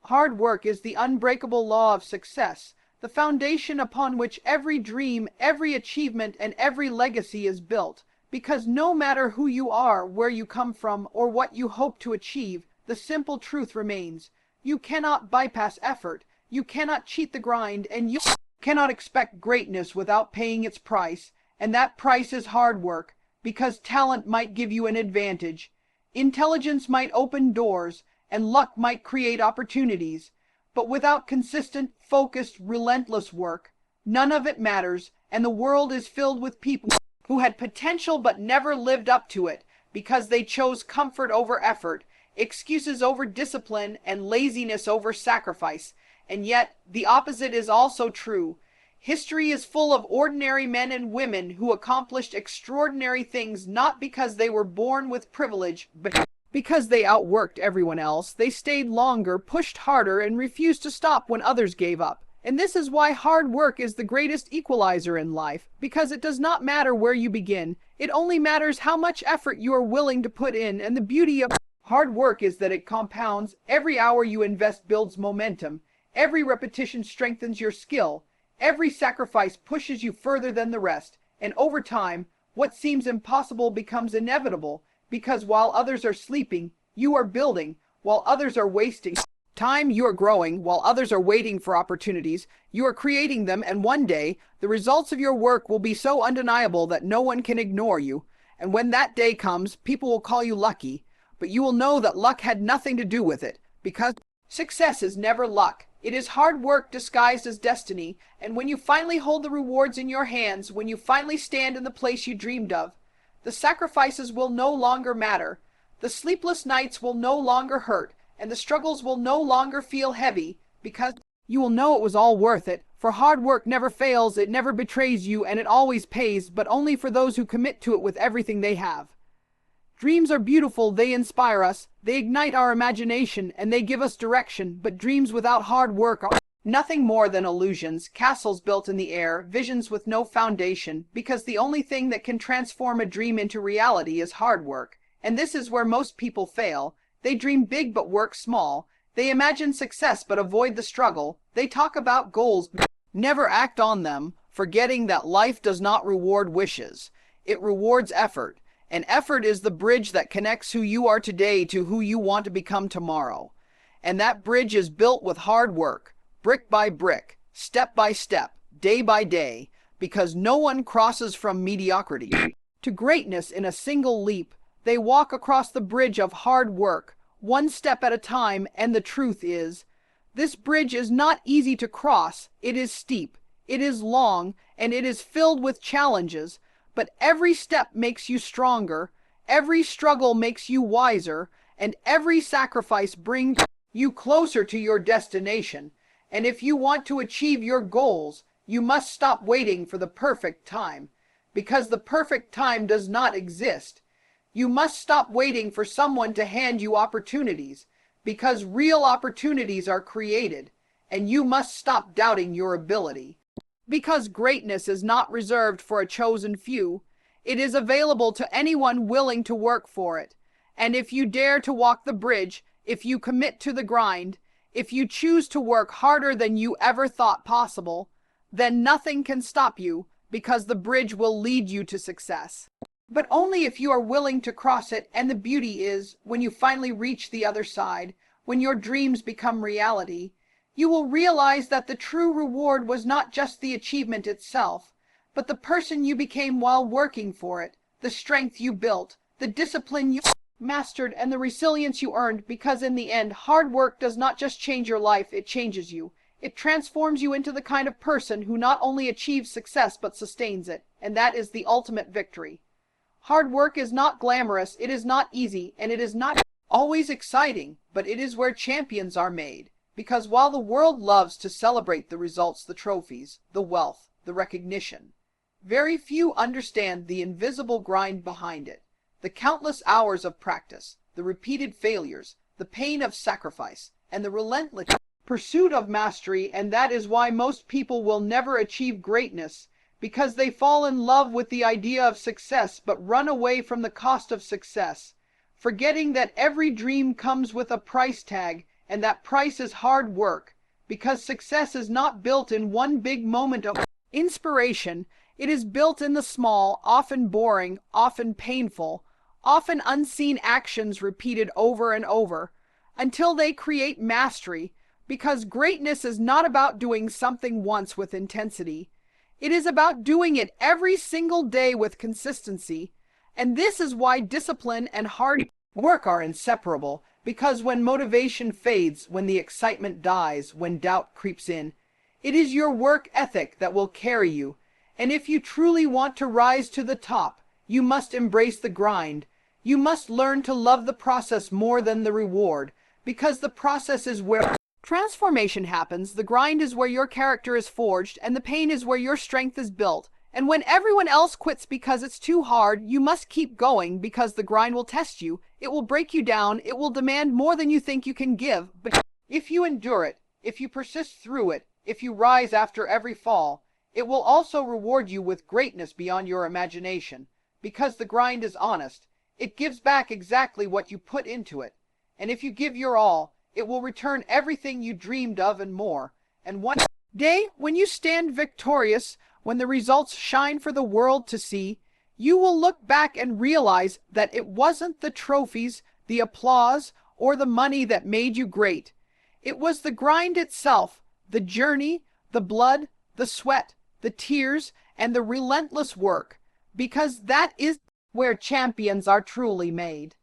Hard work is the unbreakable law of success, the foundation upon which every dream, every achievement, and every legacy is built. Because no matter who you are, where you come from, or what you hope to achieve, the simple truth remains. You cannot bypass effort, you cannot cheat the grind, and you cannot expect greatness without paying its price, and that price is hard work, because talent might give you an advantage, intelligence might open doors, and luck might create opportunities, but without consistent, focused, relentless work, none of it matters, and the world is filled with people who had potential but never lived up to it because they chose comfort over effort, excuses over discipline, and laziness over sacrifice. And yet, the opposite is also true. History is full of ordinary men and women who accomplished extraordinary things not because they were born with privilege, but because they outworked everyone else. They stayed longer, pushed harder, and refused to stop when others gave up. And this is why hard work is the greatest equalizer in life, because it does not matter where you begin. It only matters how much effort you are willing to put in, and the beauty of hard work is that it compounds. Every hour you invest builds momentum. Every repetition strengthens your skill. Every sacrifice pushes you further than the rest. And over time, what seems impossible becomes inevitable, because while others are sleeping, you are building. While others are wasting time, you are growing. While others are waiting for opportunities, you are creating them, and one day, the results of your work will be so undeniable that no one can ignore you. And when that day comes, people will call you lucky, but you will know that luck had nothing to do with it, because success is never luck. It is hard work disguised as destiny, and when you finally hold the rewards in your hands, when you finally stand in the place you dreamed of, the sacrifices will no longer matter. The sleepless nights will no longer hurt, and the struggles will no longer feel heavy, because you will know it was all worth it. For hard work never fails, it never betrays you, and it always pays, but only for those who commit to it with everything they have. Dreams are beautiful, they inspire us, they ignite our imagination, and they give us direction, but dreams without hard work are nothing more than illusions, castles built in the air, visions with no foundation, because the only thing that can transform a dream into reality is hard work. And this is where most people fail. They dream big but work small. They imagine success but avoid the struggle. They talk about goals but never act on them, forgetting that life does not reward wishes. It rewards effort. And effort is the bridge that connects who you are today to who you want to become tomorrow. And that bridge is built with hard work, brick by brick, step by step, day by day, because no one crosses from mediocrity to greatness in a single leap. They walk across the bridge of hard work, one step at a time, and the truth is, this bridge is not easy to cross. It is steep, it is long, and it is filled with challenges. But every step makes you stronger, every struggle makes you wiser, and every sacrifice brings you closer to your destination. And if you want to achieve your goals, you must stop waiting for the perfect time, because the perfect time does not exist. You must stop waiting for someone to hand you opportunities, because real opportunities are created, and you must stop doubting your ability. Because greatness is not reserved for a chosen few, it is available to anyone willing to work for it. And if you dare to walk the bridge, if you commit to the grind, if you choose to work harder than you ever thought possible, then nothing can stop you, because the bridge will lead you to success. But only if you are willing to cross it, and the beauty is, when you finally reach the other side, when your dreams become reality, you will realize that the true reward was not just the achievement itself, but the person you became while working for it, the strength you built, the discipline you mastered, and the resilience you earned, because in the end, hard work does not just change your life, it changes you. It transforms you into the kind of person who not only achieves success but sustains it, and that is the ultimate victory. Hard work is not glamorous, it is not easy, and it is not always exciting, but it is where champions are made. Because while the world loves to celebrate the results, the trophies, the wealth, the recognition, very few understand the invisible grind behind it, the countless hours of practice, the repeated failures, the pain of sacrifice, and the relentless pursuit of mastery. And that is why most people will never achieve greatness, because they fall in love with the idea of success but run away from the cost of success, forgetting that every dream comes with a price tag. and that price is hard work, because success is not built in one big moment of inspiration. It is built in the small, often boring, often painful, often unseen actions repeated over and over, until they create mastery, because greatness is not about doing something once with intensity. It is about doing it every single day with consistency. And this is why discipline and hard work are inseparable, because when motivation fades, when the excitement dies, when doubt creeps in, it is your work ethic that will carry you. And if you truly want to rise to the top, you must embrace the grind. You must learn to love the process more than the reward, because the process is where transformation happens. The grind is where your character is forged, and the pain is where your strength is built. And when everyone else quits because it's too hard, you must keep going, because the grind will test you. It will break you down. It will demand more than you think you can give. But if you endure it, if you persist through it, if you rise after every fall, it will also reward you with greatness beyond your imagination, because the grind is honest. It gives back exactly what you put into it. And if you give your all, it will return everything you dreamed of and more. And one day, when you stand victorious, when the results shine for the world to see, you will look back and realize that it wasn't the trophies, the applause, or the money that made you great. It was the grind itself, the journey, the blood, the sweat, the tears, and the relentless work, because that is where champions are truly made.